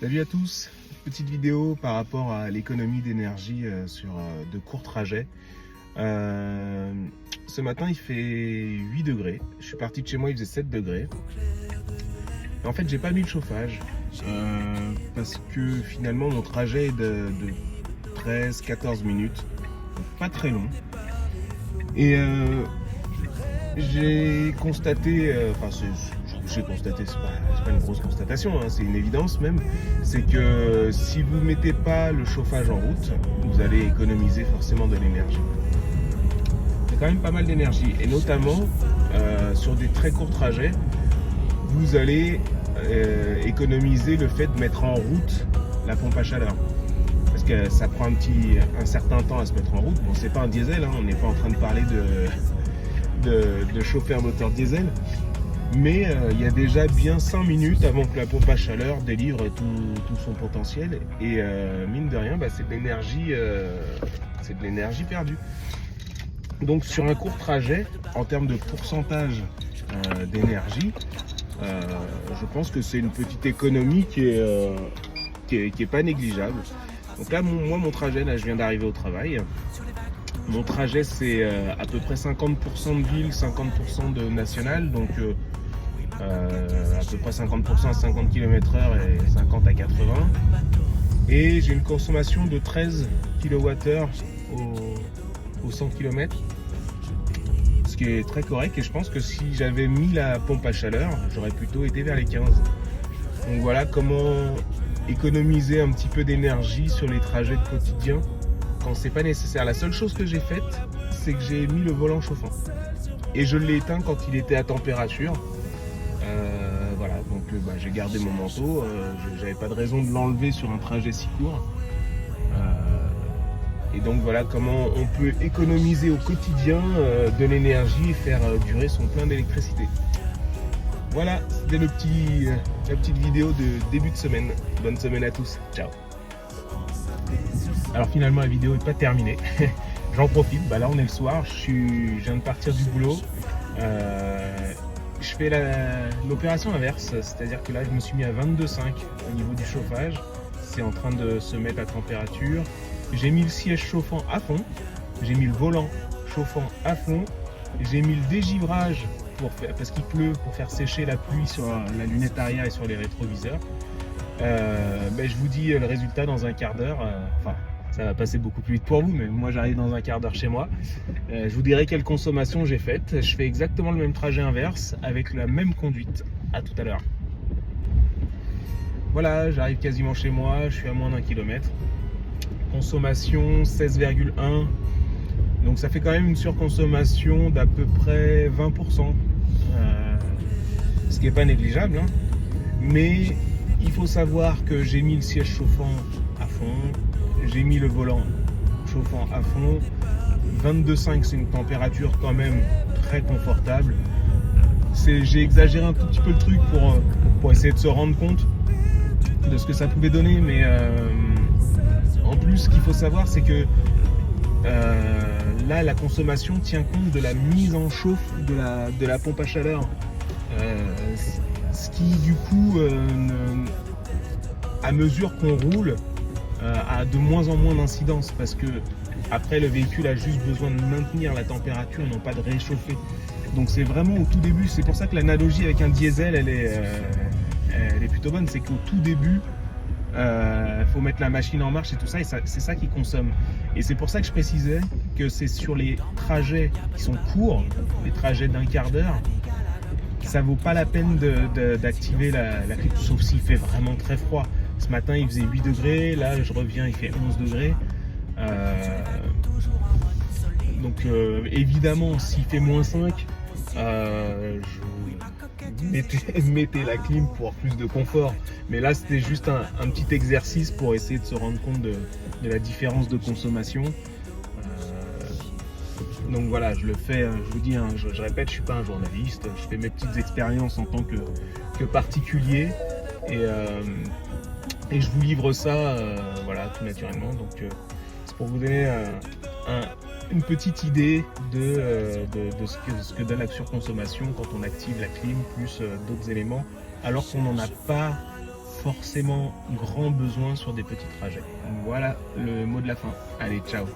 Salut à tous, petite vidéo par rapport à l'économie d'énergie sur de courts trajets. Ce matin il fait 8 degrés, je suis parti de chez moi, il faisait 7 degrés. Et en fait j'ai pas mis le chauffage parce que finalement mon trajet est de 13-14 minutes, donc pas très long. Et j'ai constaté, c'est pas une grosse constatation, hein, c'est une évidence même, c'est que si vous ne mettez pas le chauffage en route, vous allez économiser forcément de l'énergie. C'est quand même pas mal d'énergie, et notamment sur des très courts trajets, vous allez économiser le fait de mettre en route la pompe à chaleur. Parce que ça prend un certain temps à se mettre en route. Bon, c'est pas un diesel, hein, on n'est pas en train de parler de chauffer un moteur diesel, mais il y a déjà bien 5 minutes avant que la pompe à chaleur délivre tout son potentiel, et mine de rien, c'est de l'énergie perdue. Donc sur un court trajet, en termes de pourcentage d'énergie, je pense que c'est une petite économie qui est pas négligeable. Donc là, mon trajet, là, je viens d'arriver au travail. Mon trajet, c'est à peu près 50% de ville, 50% de national, donc à peu près 50% à 50 km/h et 50 à 80. Et j'ai une consommation de 13 kWh au 100 km, ce qui est très correct. Et je pense que si j'avais mis la pompe à chaleur, j'aurais plutôt été vers les 15. Donc voilà comment économiser un petit peu d'énergie sur les trajets de quotidien quand c'est pas nécessaire. La seule chose que j'ai faite, c'est que j'ai mis le volant chauffant et je l'ai éteint quand il était à température. Voilà, donc j'ai gardé mon manteau, j'avais pas de raison de l'enlever sur un trajet si court. Et donc voilà comment on peut économiser au quotidien de l'énergie et faire durer son plein d'électricité. Voilà, c'était la petite vidéo de début de semaine. Bonne semaine à tous, ciao. Alors finalement la vidéo n'est pas terminée, j'en profite, là on est le soir, je viens de partir du boulot. Je fais l'opération inverse, c'est-à-dire que là je me suis mis à 22,5 au niveau du chauffage, c'est en train de se mettre à température. J'ai mis le siège chauffant à fond, j'ai mis le volant chauffant à fond, j'ai mis le dégivrage parce qu'il pleut, pour faire sécher la pluie sur la lunette arrière et sur les rétroviseurs. Je vous dis le résultat dans un quart d'heure. Ça va passer beaucoup plus vite pour vous, mais moi j'arrive dans un quart d'heure chez moi. Je vous dirai quelle consommation j'ai faite. Je fais exactement le même trajet inverse avec la même conduite. À tout à l'heure. Voilà, j'arrive quasiment chez moi, je suis à moins d'1 km. Consommation 16,1. Donc ça fait quand même une surconsommation d'à peu près 20%. Ce qui n'est pas négligeable, hein. Mais il faut savoir que j'ai mis le siège chauffant à fond, j'ai mis le volant chauffant à fond. 22,5, c'est une température quand même très confortable. J'ai exagéré un tout petit peu le truc pour essayer de se rendre compte de ce que ça pouvait donner, mais en plus ce qu'il faut savoir, c'est que là la consommation tient compte de la mise en chauffe de la pompe à chaleur, ce qui du coup à mesure qu'on roule a de moins en moins d'incidence, parce que après le véhicule a juste besoin de maintenir la température et non pas de réchauffer. Donc c'est vraiment au tout début, c'est pour ça que l'analogie avec un diesel elle est plutôt bonne, c'est qu'au tout début faut mettre la machine en marche et tout ça, et c'est ça qui consomme. Et c'est pour ça que je précisais que c'est sur les trajets qui sont courts, les trajets d'1 quart d'heure, ça vaut pas la peine d'activer la clim, sauf s'il fait vraiment très froid. Ce matin il faisait 8 degrés, là je reviens, il fait 11 degrés. Donc évidemment s'il fait moins 5, mettez la clim pour plus de confort. Mais là c'était juste un petit exercice pour essayer de se rendre compte de la différence de consommation. Donc voilà, je le fais, je vous dis, je répète, je suis pas un journaliste, je fais mes petites expériences en tant que particulier, et je vous livre ça voilà, tout naturellement. Donc c'est pour vous donner une petite idée de ce que donne la surconsommation quand on active la clim plus d'autres éléments, alors qu'on n'en a pas forcément grand besoin sur des petits trajets. Voilà le mot de la fin. Allez, ciao.